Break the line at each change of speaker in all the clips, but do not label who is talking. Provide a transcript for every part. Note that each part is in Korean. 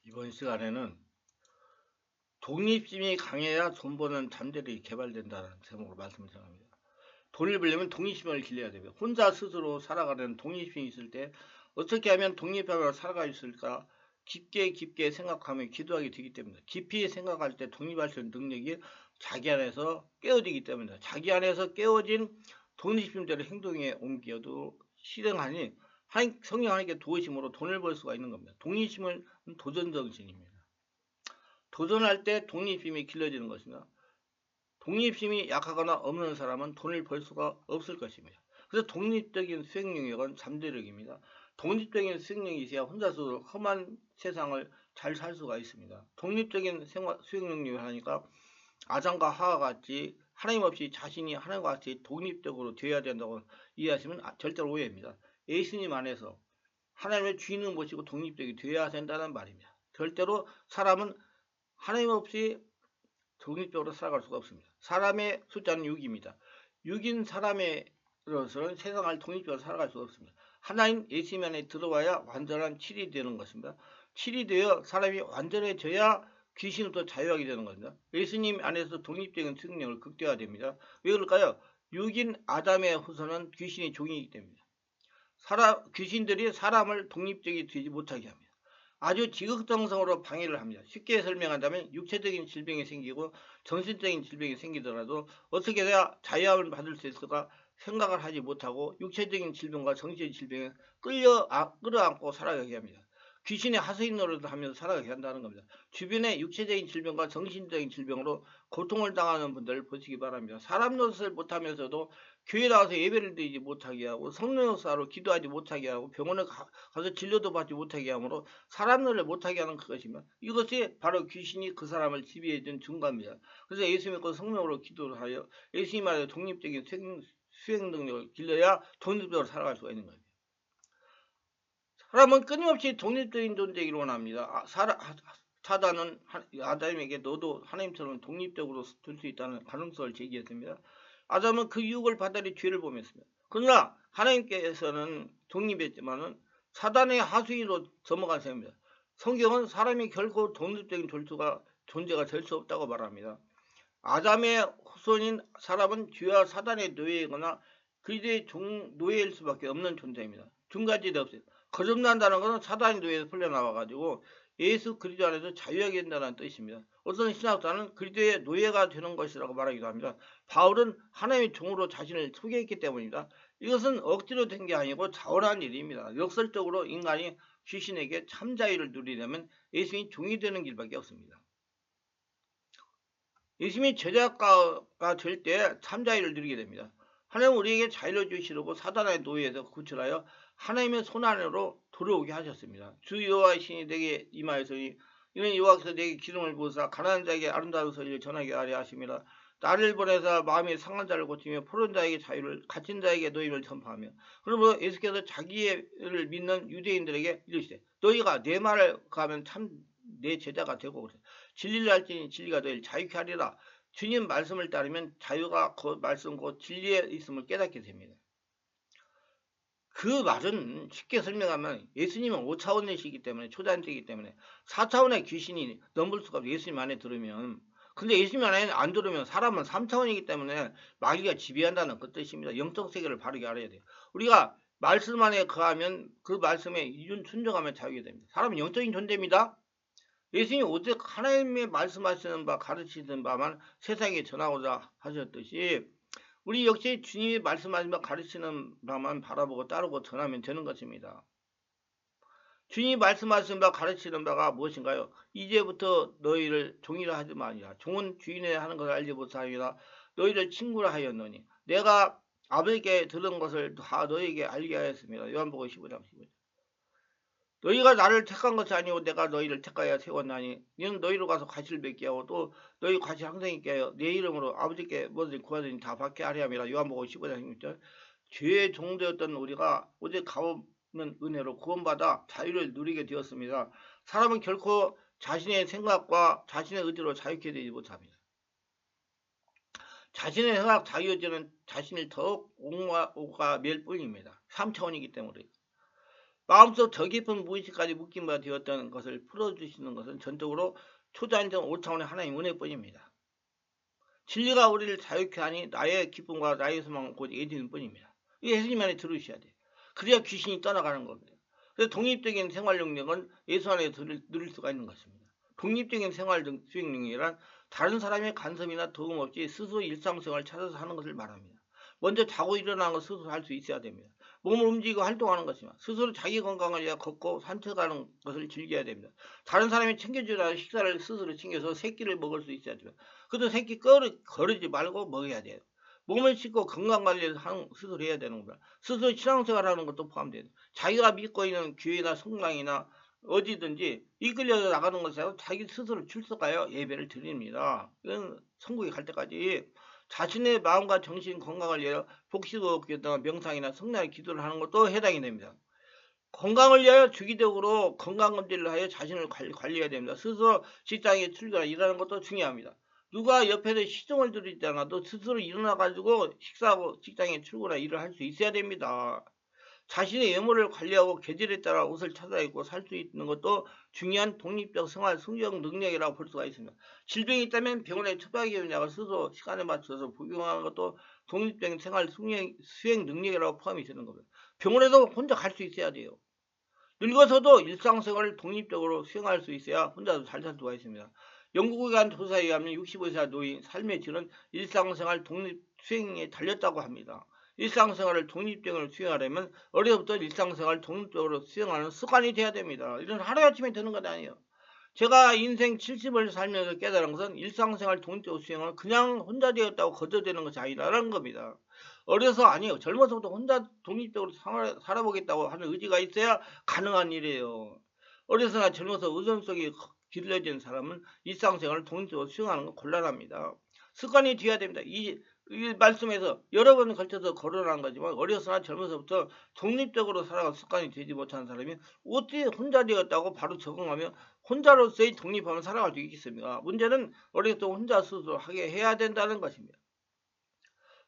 이번 시간에는 독립심이 강해야 돈 버는 잠재력이 개발된다는 제목으로 말씀을 전합니다. 돈을 벌려면 독립심을 길러야 됩니다. 혼자 스스로 살아가는 독립심이 있을 때 어떻게 하면 독립하며 살아갈 수 있을까 깊게 생각하며 기도하게 되기 때문에 깊이 생각할 때 독립할 수 있는 능력이 자기 안에서 깨어지기 때문에 자기 안에서 깨어진 독립심대로 행동에 옮겨도 실행하니 성령 하나님께 도우심으로 돈을 벌 수가 있는 겁니다. 독립심은 도전정신입니다. 도전할 때 독립심이 길러지는 것입니다. 독립심이 약하거나 없는 사람은 돈을 벌 수가 없을 것입니다. 그래서 독립적인 수행 능력은 잠재력입니다. 독립적인 수행 능력이 있어야 혼자서 험한 세상을 잘 살 수가 있습니다. 독립적인 수행 능력을 하니까 아담과 하와 같이 하나님 없이 자신이 하나님과 같이 독립적으로 되어야 된다고 이해하시면 절대로 오해입니다. 예수님 안에서 하나님의 주인을 모시고 독립적이 되어야 된다는 말입니다. 절대로 사람은 하나님 없이 독립적으로 살아갈 수가 없습니다. 사람의 숫자는 6입니다. 6인 사람으로서는 세상을 독립적으로 살아갈 수가 없습니다. 하나님 예수님 안에 들어와야 완전한 7이 되는 것입니다. 7이 되어 사람이 완전해져야 귀신으로부터 자유하게 되는 것입니다. 예수님 안에서 독립적인 승력을 극대화됩니다. 왜 그럴까요? 6인 아담의 후손은 귀신의 종이기 때문입니다. 귀신들이 사람을 독립적이 되지 못하게 합니다. 아주 지극정성으로 방해를 합니다. 쉽게 설명한다면 육체적인 질병이 생기고 정신적인 질병이 생기더라도 어떻게 해야 자유함을 받을 수 있을까 생각을 하지 못하고 육체적인 질병과 정신적인 질병에 끌어안고 살아가게 합니다. 귀신의 하수인 노릇을 하면서 살아가게 한다는 겁니다. 주변에 육체적인 질병과 정신적인 질병으로 고통을 당하는 분들을 보시기 바랍니다. 사람 노릇을 못하면서도 교회 나와서 예배를 드리지 못하게 하고 성령 역사로 기도하지 못하게 하고 병원에 가서 진료도 받지 못하게 하므로 사람 노릇을 못하게 하는 그것이며 이것이 바로 귀신이 그 사람을 지배해준 증거입니다. 그래서 예수 믿고 성령으로 기도를 하여 예수님 안에 독립적인 수행 능력을 길러야 독립적으로 살아갈 수가 있는 겁니다. 사람은 끊임없이 독립적인 존재이기를 원합니다. 사단은 아담에게 너도 하나님처럼 독립적으로 될 수 있다는 가능성을 제기했습니다. 아담은 그 유혹을 받아들이 죄를 범했습니다. 그러나 하나님께서는 독립했지만은 사단의 하수인으로 넘어간 셈입니다. 성경은 사람이 결코 독립적인 존재가 될 수 없다고 말합니다. 아담의 후손인 사람은 죄와 사단의 노예이거나 그들의 노예일 수밖에 없는 존재입니다. 중간지대 없어요. 거듭난다는 것은 사단의 노예에서 풀려나와가지고 예수 그리스도 안에서 자유하게 된다는 뜻입니다. 어떤 신학자는 그리스도의 노예가 되는 것이라고 말하기도 합니다. 바울은 하나님의 종으로 자신을 소개했기 때문입니다. 이것은 억지로 된 게 아니고 자원한 일입니다. 역설적으로 인간이 귀신에게 참 자유를 누리려면 예수님이 종이 되는 길밖에 없습니다. 예수님이 제자가 될 때 참 자유를 누리게 됩니다. 하나님은 우리에게 자유를 주시려고 사단의 노예에서 구출하여 하나님의 손안으로 들어오게 하셨습니다. 주 여호와의 신이 내게 임하였으니 이는 여호와께서 내게 기름을 부으사 가난한 자에게 아름다운 소리를 전하게 하려 하심이라. 나를 보내사 마음이 상한 자를 고치며 포로인 자에게 자유를 갇힌 자에게 노임을 선포하며 그러므로 예수께서 자기를 믿는 유대인들에게 이르시되 너희가 내 말을 가면 참 내 제자가 되고 그래. 진리를 알지니 진리가 너희를 자유케 하리라. 주님 말씀을 따르면 자유가 그 말씀 곧 진리에 있음을 깨닫게 됩니다. 그 말은 쉽게 설명하면 예수님은 5차원이시기 때문에 초자연이기 때문에 4차원의 귀신이 넘볼 수가 없어요. 예수님 안에 들으면. 근데 예수님 안에 안 들으면 사람은 3차원이기 때문에 마귀가 지배한다는 그 뜻입니다. 영적 세계를 바르게 알아야 돼요. 우리가 말씀 안에 거하면 그 말씀에 순종하면 자유게 됩니다. 사람은 영적인 존재입니다. 예수님이 오직 하나님의 말씀하시는 바 가르치는 바만 세상에 전하고자 하셨듯이 우리 역시 주님이 말씀하신 바 가르치는 바만 바라보고 따르고 전하면 되는 것입니다. 주님이 말씀하신 바 가르치는 바가 무엇인가요? 이제부터 너희를 종이라 하지 마니라. 종은 주인에 하는 것을 알지 못하니라. 너희를 친구라 하였노니 내가 아버지께 들은 것을 다 너희에게 알게 하였습니다. 요한복음 15장 15절. 너희가 나를 택한 것이 아니고 내가 너희를 택하여 세웠나니 이는 너희로 가서 과실을 맺게 하고 또 너희 과실 항상 있게 하여 내 이름으로 아버지께 뭐든지 구하더니 다 받게 하려 함이라. 요한복음 15장 16절. 죄의 종되었던 우리가 오직 값없는 은혜로 구원받아 자유를 누리게 되었습니다. 사람은 결코 자신의 생각과 자신의 의지로 자유케 되지 못합니다. 자신의 생각 자유의지는 자신을 더욱 옥과 맬 뿐입니다. 3차원이기 때문에. 마음속 더 깊은 무의식까지 묶임바 되었던 것을 풀어주시는 것은 전적으로 초자연적 5차원의 하나님 은혜뿐입니다. 진리가 우리를 자유케 하니 나의 기쁨과 나의 소망은 곧 예수님 뿐입니다. 이 예수님 안에 들으셔야 돼요. 그래야 귀신이 떠나가는 겁니다. 그래서 독립적인 생활 능력은 예수 안에서 누릴 수가 있는 것입니다. 독립적인 생활 수행 능력이란 다른 사람의 간섭이나 도움 없이 스스로 일상생활을 찾아서 하는 것을 말합니다. 먼저 자고 일어나는 것 스스로 할 수 있어야 됩니다. 몸을 움직이고 활동하는 것이지만 스스로 자기 건강을 위해 걷고 산책하는 것을 즐겨야 됩니다. 다른 사람이 챙겨주라는 식사를 스스로 챙겨서 새끼를 먹을 수 있어야 됩니다. 그래도 새끼 거르지 말고 먹어야 돼요. 몸을 씻고 건강관리를 스스로 해야 되는 겁니다. 스스로 신앙생활하는 것도 포함돼요. 자기가 믿고 있는 교회나 성당이나 어디든지 이끌려 나가는 것이라도 자기 스스로 출석하여 예배를 드립니다. 이건 천국에 갈 때까지 자신의 마음과 정신 건강을 위하여 복식을 명상이나 성례의 기도를 하는 것도 해당이 됩니다. 건강을 위하여 주기적으로 건강검진을 하여 자신을 관리해야 됩니다. 스스로 직장에 출근하여 일하는 것도 중요합니다. 누가 옆에서 시중을 들이지 않아도 스스로 일어나가지고 식사하고 직장에 출근하여 일을 할 수 있어야 됩니다. 자신의 외모를 관리하고 계절에 따라 옷을 찾아 입고 살 수 있는 것도 중요한 독립적 생활 수행 능력이라고 볼 수가 있습니다. 질병이 있다면 병원에 처방의 약을 스스로 시간에 맞춰서 복용하는 것도 독립적인 생활 수행 능력이라고 포함이 되는 겁니다. 병원에도 혼자 갈 수 있어야 돼요. 늙어서도 일상생활을 독립적으로 수행할 수 있어야 혼자도 잘 살 수가 있습니다. 영국에 한 조사에 의하면 65세 노인 삶의 질은 일상생활 독립 수행에 달렸다고 합니다. 일상생활을 독립적으로 수행하려면 어려서부터 일상생활을 독립적으로 수행하는 습관이 돼야 됩니다. 이런 하루아침에 되는 건 아니에요. 제가 인생 70을 살면서 깨달은 것은 일상생활 독립적으로 수행은 그냥 혼자 되었다고 거저되는 것이 아니라는 겁니다. 어려서 아니에요. 젊어서부터 혼자 독립적으로 살아보겠다고 하는 의지가 있어야 가능한 일이에요. 어려서나 젊어서 의존성이 길러진 사람은 일상생활을 독립적으로 수행하는 건 곤란합니다. 습관이 되어야 됩니다. 이 말씀에서 여러 번 걸쳐서 거론한 거지만 어려서나 젊어서부터 독립적으로 살아갈 습관이 되지 못한 사람이 어떻게 혼자 되었다고 바로 적응하며 혼자로서의 독립하면 살아갈 수 있겠습니까? 문제는 어려서 혼자 스스로 하게 해야 된다는 것입니다.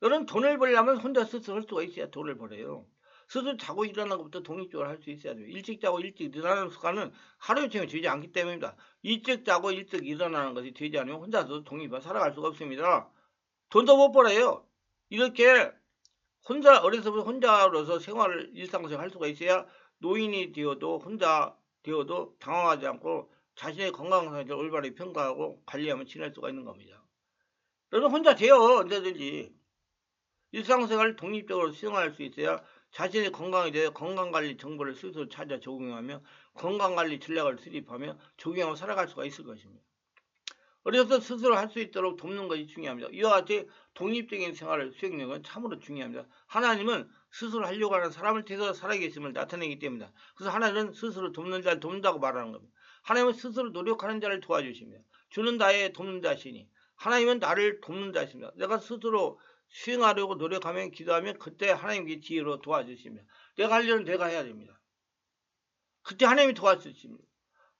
여러분 돈을 벌려면 혼자 스스로 할 수가 있어야 돈을 벌어요. 스스로 자고 일어나는 것부터 독립적으로 할 수 있어야 돼요. 일찍 자고 일찍 일어나는 습관은 하루아침에 되지 않기 때문입니다. 일찍 자고 일찍 일어나는 것이 되지 않으면 혼자서 독립해서 살아갈 수가 없습니다. 돈도 못 벌어요. 이렇게 혼자 어려서부터 혼자로서 생활을 일상생활 할 수가 있어야 노인이 되어도 혼자 되어도 당황하지 않고 자신의 건강 상태를 올바르게 평가하고 관리하며 지낼 수가 있는 겁니다. 여러분 혼자 돼요. 언제든지. 일상생활을 독립적으로 수행할 수 있어야 자신의 건강에 대해 건강관리 정보를 스스로 찾아 적용하며 건강관리 전략을 수립하며 적용하며 살아갈 수가 있을 것입니다. 어려서 스스로 할 수 있도록 돕는 것이 중요합니다. 이와 같이 독립적인 생활을 수행력은 참으로 중요합니다. 하나님은 스스로 하려고 하는 사람을 통해서 살아계심을 나타내기 때문이다. 그래서 하나님은 스스로 돕는 자를 돕는다고 말하는 겁니다. 하나님은 스스로 노력하는 자를 도와주십니다. 주는 자에 돕는 자시니 하나님은 나를 돕는 자십니다. 내가 스스로 수행하려고 노력하면 기도하면 그때 하나님께 지혜로 도와주십니다. 내가 하려는 내가 해야 됩니다. 그때 하나님이 도와주십니다.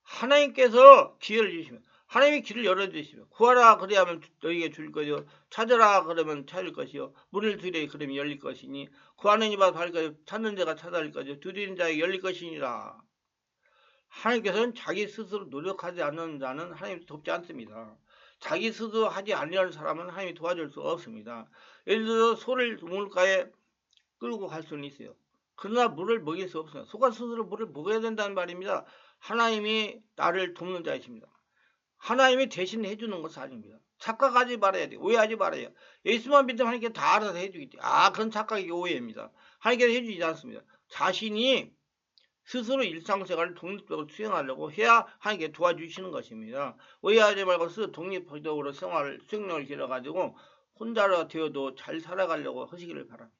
하나님께서 기회를 주십니다. 하나님이 길을 열어주시며 구하라 그래야면 너희에게 줄 것이요 찾으라 그러면 찾을 것이요 문을 두드리라 그러면 열릴 것이니 구하는 이가 받을 것이요 찾는 자가 찾아낼 것이요 두드리는 자에게 열릴 것이니라. 하나님께서는 자기 스스로 노력하지 않는 자는 하나님이 돕지 않습니다. 자기 스스로 하지 않으려는 사람은 하나님이 도와줄 수 없습니다. 예를 들어 소를 우물가에 끌고 갈 수는 있어요. 그러나 물을 먹일 수 없습니다. 소가 스스로 물을 먹어야 된다는 말입니다. 하나님이 나를 돕는 자이십니다. 하나님이 대신 해주는 것은 아닙니다. 착각하지 말아야 돼요. 오해하지 말아요. 예수만 믿으면 하나님께 다 알아서 해주기 때문에 그건 착각이 오해입니다. 하나님께서 해주지 않습니다. 자신이 스스로 일상생활을 독립적으로 수행하려고 해야 하나님께 도와주시는 것입니다. 오해하지 말고 스스로 독립적으로 수행력을 길러가지고 혼자라 되어도 잘 살아가려고 하시기를 바랍니다.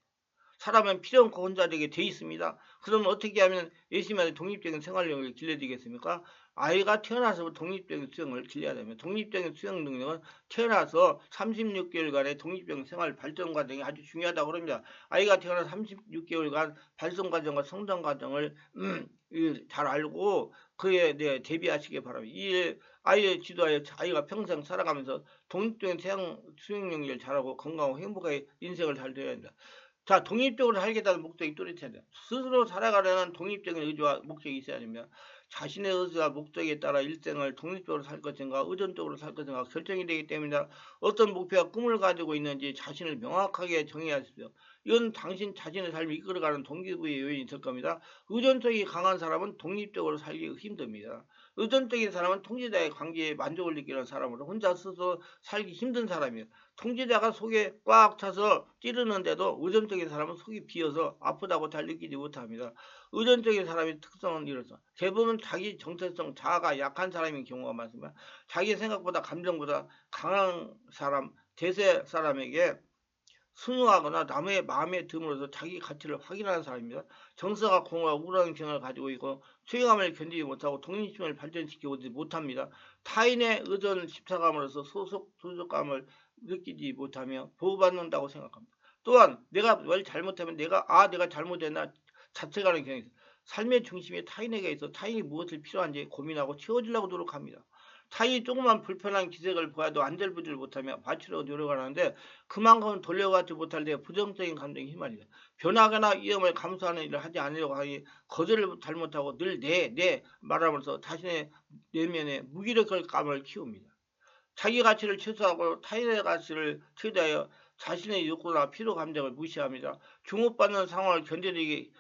사람은 필요 없고 혼자 되게 돼 있습니다. 그러면 어떻게 하면 예수님의 독립적인 생활력을 길러지겠습니까? 아이가 태어나서 독립적인 수행을 길러야 됩니다. 독립적인 수행 능력은 태어나서 36개월간의 독립적인 생활 발전 과정이 아주 중요하다고 합니다. 아이가 태어나서 36개월간 발전 과정과 성장 과정을 잘 알고 그에 대해 대비하시기 바랍니다. 이 아이의 지도하여 아이가 평생 살아가면서 독립적인 수행 능력을 잘하고 건강하고 행복하게 인생을 잘 되어야 합니다. 자, 독립적으로 살겠다는 목적이 뚜렷해야 돼요. 스스로 살아가려는 독립적인 의지와 목적이 있어야 됩니다. 자신의 의지와 목적에 따라 일생을 독립적으로 살 것인가 의존적으로 살 것인가 결정이 되기 때문에 어떤 목표와 꿈을 가지고 있는지 자신을 명확하게 정해야 하십시오. 이건 당신 자신의 삶을 이끌어가는 동기부여의 요인이 있을 겁니다. 의존성이 강한 사람은 독립적으로 살기 힘듭니다. 의존적인 사람은 통제자의 관계에 만족을 느끼는 사람으로 혼자 스스로 살기 힘든 사람이에요. 통제자가 속에 꽉 차서 찌르는데도 의존적인 사람은 속이 비어서 아프다고 잘 느끼지 못합니다. 의존적인 사람의 특성은 이렇습니다. 대부분 자기 정체성 자아가 약한 사람인 경우가 많습니다. 자기 생각보다 감정보다 강한 사람, 대세 사람에게 순응하거나 남의 마음에 듦으로써 자기 가치를 확인하는 사람입니다. 정서가 공허하고 우울한 경향을 가지고 있고 수행함을 견디지 못하고 독립심을 발전시키지 못합니다. 타인의 의존 집착함으로써 소속감을 느끼지 못하며 보호받는다고 생각합니다. 또한 내가 뭘 잘못하면 내가 잘못했나 자책하는 경향이 있습니다. 삶의 중심이 타인에게 있어 타인이 무엇을 필요한지 고민하고 채워주려고 노력합니다. 타인이 조그만 불편한 기색을 보아도 안절부절 못하며 받치려고 노력을 하는데 그만큼 돌려받지 못할 때 부정적인 감정이 휘말립니다. 변하거나 위험을 감수하는 일을 하지 않으려고 하니 거절을 잘못하고 늘 내 말하면서 자신의 내면에 무기력감을 키웁니다. 자기 가치를 최소화하고 타인의 가치를 최대하여 자신의 욕구나 피로 감정을 무시합니다. 중업받는 상황을 견뎌내기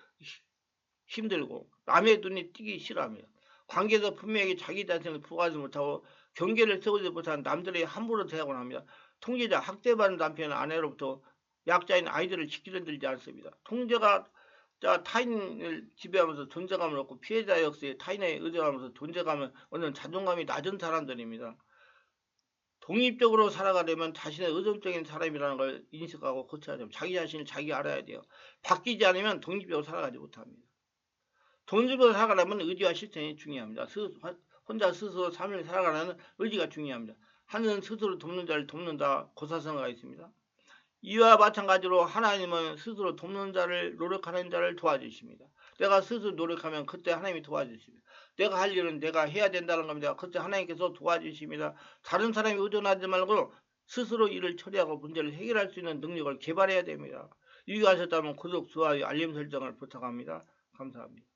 힘들고 남의 눈이 띄기 싫어합니다. 관계에서 분명히 자기 자신을 부각하지 못하고 경계를 세우지 못한 남들에게 함부로 대하곤 합니다. 통제자 학대받는 남편 아내로부터 약자인 아이들을 지키려 들지 않습니다. 통제가 타인을 지배하면서 존재감을 얻고 피해자 역시 타인에 의존하면서 존재감을 얻는 자존감이 낮은 사람들입니다. 독립적으로 살아가려면 자신의 의존적인 사람이라는 걸 인식하고 고쳐야 됩니다. 자기 자신을 자기 알아야 돼요. 바뀌지 않으면 독립적으로 살아가지 못합니다. 독립적으로 살아가려면 의지와 실천이 중요합니다. 혼자 스스로 삶을 살아가는 의지가 중요합니다. 하늘은 스스로 돕는 자를 돕는다 고사성어가 있습니다. 이와 마찬가지로 하나님은 스스로 돕는 자를 노력하는 자를 도와주십니다. 내가 스스로 노력하면 그때 하나님이 도와주십니다. 내가 할 일은 내가 해야 된다는 겁니다. 그때 하나님께서 도와주십니다. 다른 사람이 의존하지 말고 스스로 일을 처리하고 문제를 해결할 수 있는 능력을 개발해야 됩니다. 유익하셨다면 구독, 좋아요, 알림 설정을 부탁합니다. 감사합니다.